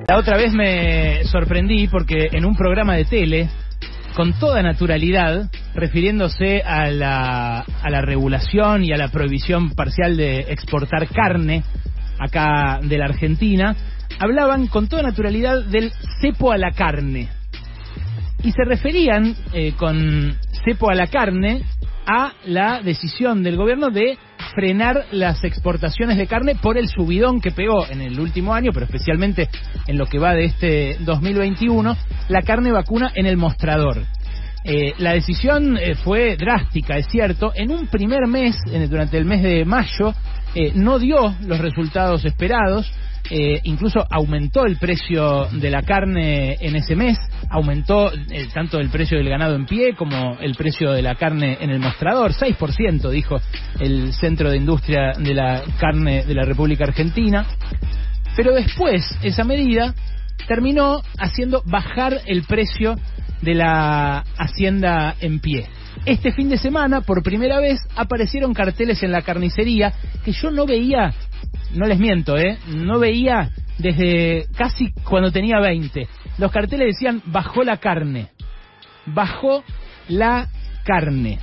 La otra vez me sorprendí porque en un programa de tele, con toda naturalidad, refiriéndose a la regulación y a la prohibición parcial de exportar carne acá de la Argentina, hablaban con toda naturalidad del cepo a la carne. Y se referían con cepo a la carne a la decisión del gobierno de frenar las exportaciones de carne por el subidón que pegó en el último año, pero especialmente en lo que va de este 2021, la carne vacuna en el mostrador. La decisión fue drástica, es cierto. En un primer mes, durante el mes de mayo, no dio los resultados esperados. Incluso aumentó el precio de la carne en ese mes, aumentó tanto el precio del ganado en pie como el precio de la carne en el mostrador, 6% dijo el Centro de Industria de la Carne de la República Argentina. Pero después esa medida terminó haciendo bajar el precio de la hacienda en pie. Este fin de semana, por primera vez, aparecieron carteles en la carnicería que yo no veía, no les miento, no veía desde casi cuando tenía 20. Los carteles decían, bajó la carne. Bajó la carne.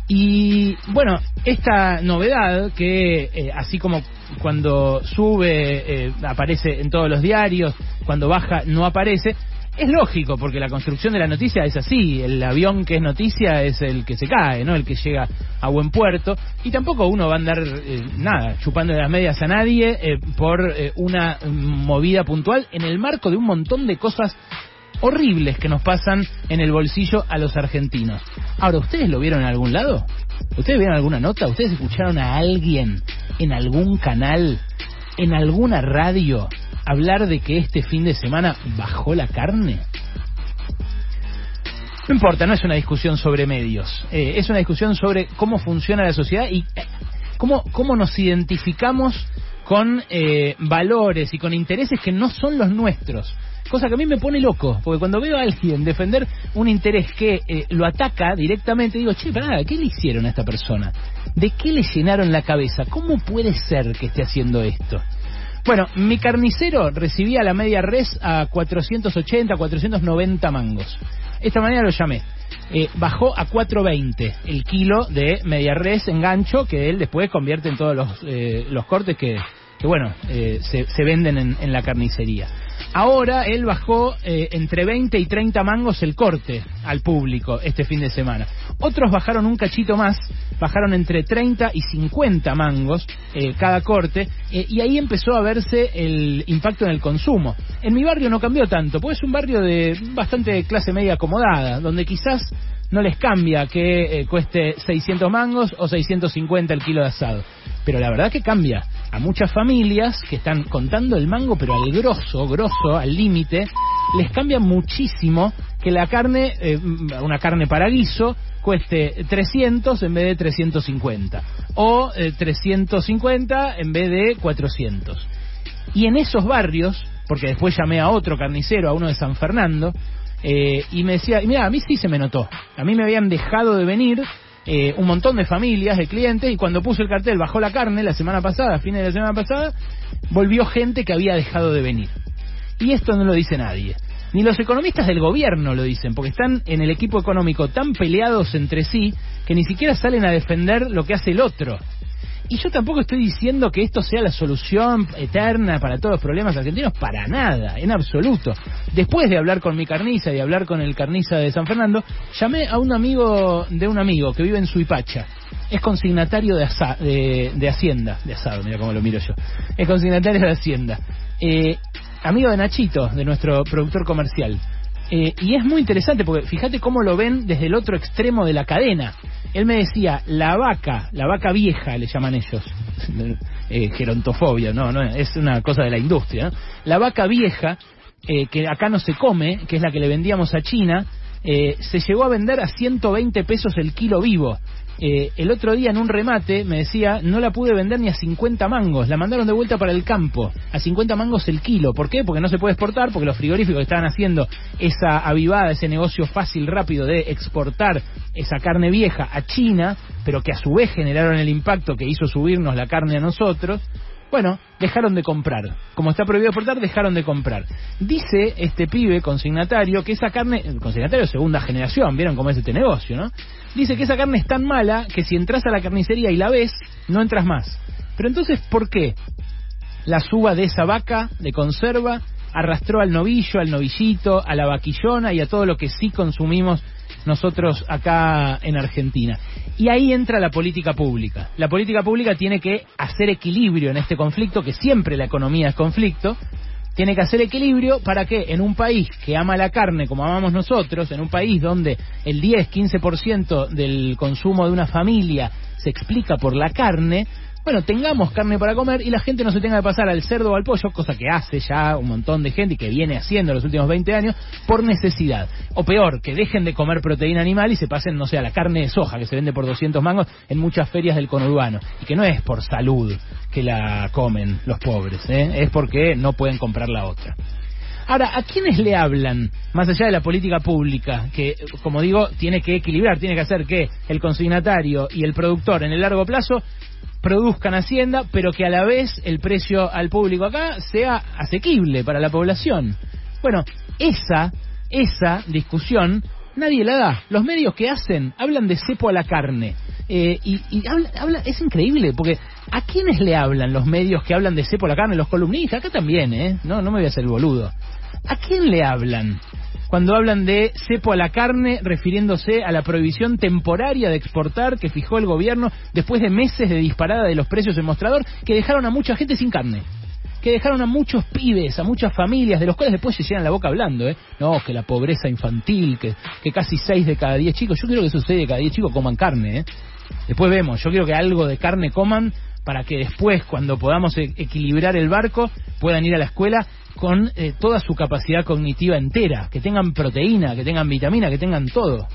Y bueno, esta novedad que así como cuando sube aparece en todos los diarios, cuando baja no aparece, es lógico, porque la construcción de la noticia es así. El avión que es noticia es el que se cae, no el que llega a buen puerto. Y tampoco uno va a andar, chupando las medias a nadie por una movida puntual en el marco de un montón de cosas horribles que nos pasan en el bolsillo a los argentinos. Ahora, ¿ustedes lo vieron en algún lado? ¿Ustedes vieron alguna nota? ¿Ustedes escucharon a alguien en algún canal, en alguna radio, hablar de que este fin de semana bajó la carne? No importa, no es una discusión sobre medios, es una discusión sobre cómo funciona la sociedad y cómo nos identificamos con valores y con intereses que no son los nuestros. Cosa que a mí me pone loco, porque cuando veo a alguien defender un interés que lo ataca directamente, digo, che, pará, ¿qué le hicieron a esta persona? ¿De qué le llenaron la cabeza? ¿Cómo puede ser que esté haciendo esto? Bueno, mi carnicero recibía la media res a 480, 490 mangos. Esta mañana lo llamé. Bajó a 4.20 el kilo de media res en gancho, que él después convierte en todos los cortes que se venden en la carnicería. Ahora él bajó entre 20 y 30 mangos el corte al público este fin de semana. Otros bajaron un cachito más, bajaron entre 30 y 50 mangos cada corte, y ahí empezó a verse el impacto en el consumo. En mi barrio no cambió tanto, porque es un barrio de bastante clase media acomodada, donde quizás no les cambia que cueste 600 mangos o 650 el kilo de asado. Pero la verdad que cambia. A muchas familias que están contando el mango, pero al grosso, al límite, les cambia muchísimo que la carne, una carne para guiso, cueste 300 en vez de 350. O 350 en vez de 400. Y en esos barrios, porque después llamé a otro carnicero, a uno de San Fernando, y me decía, mira, a mí sí se me notó. A mí me habían dejado de venir un montón de familias, de clientes, y cuando puse el cartel bajó la carne la semana pasada, a fines de la semana pasada, volvió gente que había dejado de venir. Y esto no lo dice nadie. Ni los economistas del gobierno lo dicen, porque están en el equipo económico tan peleados entre sí que ni siquiera salen a defender lo que hace el otro. Y yo tampoco estoy diciendo que esto sea la solución eterna para todos los problemas argentinos, para nada, en absoluto. Después de hablar con mi carniza y hablar con el carniza de San Fernando, llamé a un amigo de un amigo que vive en Suipacha. Es consignatario de Hacienda, de asado, mira cómo lo miro yo. Es consignatario de Hacienda. Amigo de Nachito, de nuestro productor comercial. Y es muy interesante porque fíjate cómo lo ven desde el otro extremo de la cadena. Él me decía, la vaca vieja, le llaman ellos, gerontofobia, no, es una cosa de la industria, ¿no? La vaca vieja, que acá no se come, que es la que le vendíamos a China, se llegó a vender a 120 pesos el kilo vivo. El otro día en un remate me decía, no la pude vender ni a 50 mangos, la mandaron de vuelta para el campo, a 50 mangos el kilo. ¿Por qué? Porque no se puede exportar, porque los frigoríficos estaban haciendo esa avivada, ese negocio fácil, rápido de exportar esa carne vieja a China, pero que a su vez generaron el impacto que hizo subirnos la carne a nosotros. Bueno, dejaron de comprar. Como está prohibido exportar, dejaron de comprar. Dice este pibe consignatario que esa carne, el consignatario de segunda generación, ¿vieron cómo es este negocio, no? Dice que esa carne es tan mala que si entras a la carnicería y la ves, no entras más. Pero entonces, ¿por qué la suba de esa vaca de conserva arrastró al novillo, al novillito, a la vaquillona y a todo lo que sí consumimos nosotros acá en Argentina? Y ahí entra la política pública. La política pública tiene que hacer equilibrio en este conflicto, que siempre la economía es conflicto. Tiene que hacer equilibrio para que en un país que ama la carne como amamos nosotros, en un país donde el 10-15% del consumo de una familia se explica por la carne, bueno, tengamos carne para comer y la gente no se tenga que pasar al cerdo o al pollo, cosa que hace ya un montón de gente y que viene haciendo los últimos 20 años, por necesidad. O peor, que dejen de comer proteína animal y se pasen, no sé, a la carne de soja, que se vende por 200 mangos en muchas ferias del conurbano. Y que no es por salud que la comen los pobres, es porque no pueden comprar la otra. Ahora, ¿a quiénes le hablan, más allá de la política pública, que, como digo, tiene que equilibrar, tiene que hacer que el consignatario y el productor en el largo plazo produzcan hacienda, pero que a la vez el precio al público acá sea asequible para la población? Bueno, esa discusión nadie la da. Los medios que hablan de cepo a la carne. Es increíble, porque ¿a quiénes le hablan los medios que hablan de cepo a la carne? Los columnistas, acá también, no me voy a hacer el boludo. ¿A quién le hablan cuando hablan de cepo a la carne, refiriéndose a la prohibición temporaria de exportar que fijó el gobierno después de meses de disparada de los precios en mostrador, que dejaron a mucha gente sin carne? Que dejaron a muchos pibes, a muchas familias, de los cuales después se llenan la boca hablando, No, que la pobreza infantil, que casi 6 de cada 10 chicos. Yo quiero que esos 6 de cada 10 chicos coman carne, Después vemos, yo quiero que algo de carne coman para que después, cuando podamos equilibrar el barco, puedan ir a la escuela con toda su capacidad cognitiva entera, que tengan proteína, que tengan vitamina, que tengan todo.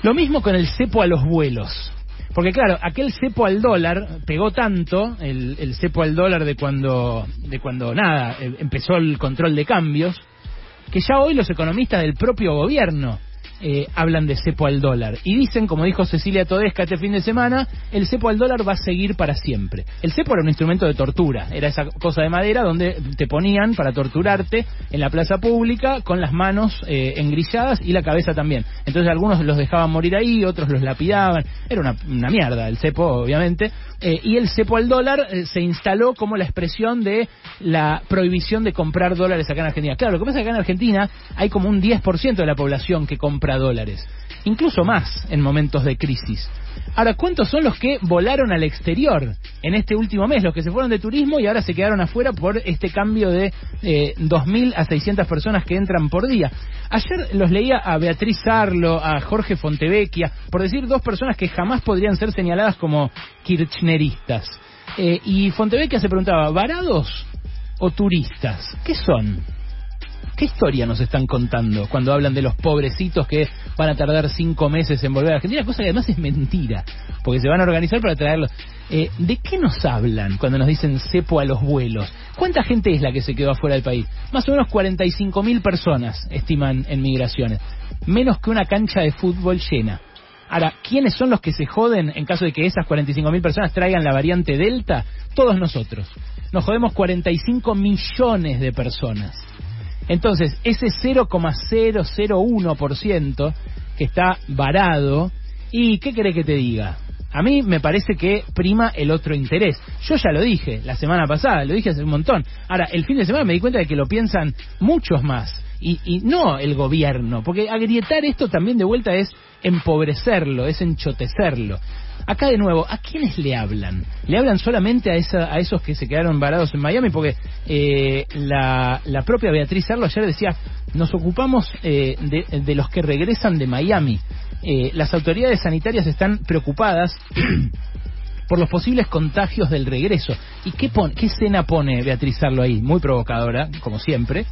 Lo mismo con el cepo a los vuelos. Porque claro, aquel cepo al dólar pegó tanto, el cepo al dólar de cuando empezó el control de cambios, que ya hoy los economistas del propio gobierno hablan de cepo al dólar. Y dicen, como dijo Cecilia Todesca este fin de semana, el cepo al dólar va a seguir para siempre. El cepo era un instrumento de tortura, era esa cosa de madera donde te ponían para torturarte en la plaza pública con las manos engrilladas y la cabeza también. Entonces algunos los dejaban morir ahí, otros los lapidaban. Era una mierda el cepo, obviamente. Y el cepo al dólar se instaló como la expresión de la prohibición de comprar dólares acá en Argentina. Claro, lo que pasa es que acá en Argentina hay como un 10% de la población que compra dólares, incluso más en momentos de crisis. Ahora, ¿cuántos son los que volaron al exterior en este último mes? Los que se fueron de turismo y ahora se quedaron afuera por este cambio de 2.000 a 600 personas que entran por día. Ayer los leía a Beatriz Sarlo, a Jorge Fontevecchia, por decir dos personas que jamás podrían ser señaladas como kirchneristas. Y Fontevecchia se preguntaba, ¿varados o turistas? ¿Qué son? ¿Qué historia nos están contando cuando hablan de los pobrecitos que van a tardar 5 meses en volver a Argentina? Cosa que además es mentira, porque se van a organizar para traerlos. ¿De qué nos hablan cuando nos dicen cepo a los vuelos? ¿Cuánta gente es la que se quedó afuera del país? Más o menos 45.000 personas estiman en migraciones. Menos que una cancha de fútbol llena. Ahora, ¿quiénes son los que se joden en caso de que esas 45.000 personas traigan la variante Delta? Todos nosotros. Nos jodemos 45 millones de personas. Entonces, ese 0,001% que está varado, ¿y qué querés que te diga? A mí me parece que prima el otro interés. Yo ya lo dije la semana pasada, lo dije hace un montón. Ahora, el fin de semana me di cuenta de que lo piensan muchos más. Y no el gobierno, porque agrietar esto también de vuelta es empobrecerlo, es enchotecerlo. Acá de nuevo, ¿a quiénes le hablan? ¿Le hablan solamente a esos que se quedaron varados en Miami? Porque la propia Beatriz Sarlo ayer decía, nos ocupamos de los que regresan de Miami. Las autoridades sanitarias están preocupadas por los posibles contagios del regreso. ¿Y qué escena pone Beatriz Sarlo ahí? Muy provocadora, como siempre.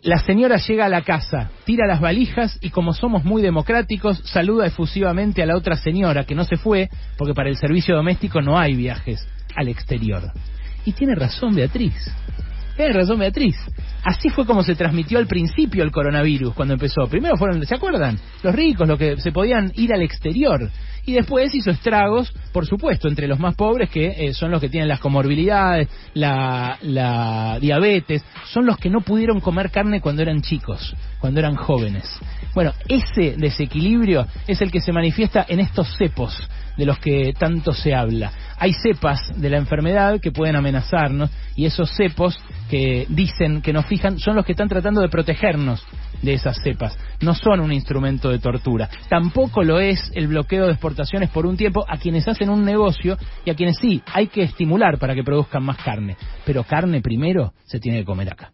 La señora llega a la casa, tira las valijas y, como somos muy democráticos, saluda efusivamente a la otra señora que no se fue porque para el servicio doméstico no hay viajes al exterior. Y tiene razón Beatriz. Tiene razón Beatriz. Así fue como se transmitió al principio el coronavirus cuando empezó. Primero fueron, ¿se acuerdan? Los ricos, los que se podían ir al exterior. Y después hizo estragos, por supuesto, entre los más pobres, que son los que tienen las comorbilidades, la diabetes, son los que no pudieron comer carne cuando eran chicos, cuando eran jóvenes. Bueno, ese desequilibrio es el que se manifiesta en estos cepos de los que tanto se habla. Hay cepas de la enfermedad que pueden amenazarnos y esos cepos que dicen que nos fijan son los que están tratando de protegernos de esas cepas. No son un instrumento de tortura. Tampoco lo es el bloqueo de exportaciones por un tiempo a quienes hacen un negocio y a quienes sí hay que estimular para que produzcan más carne. Pero carne primero se tiene que comer acá.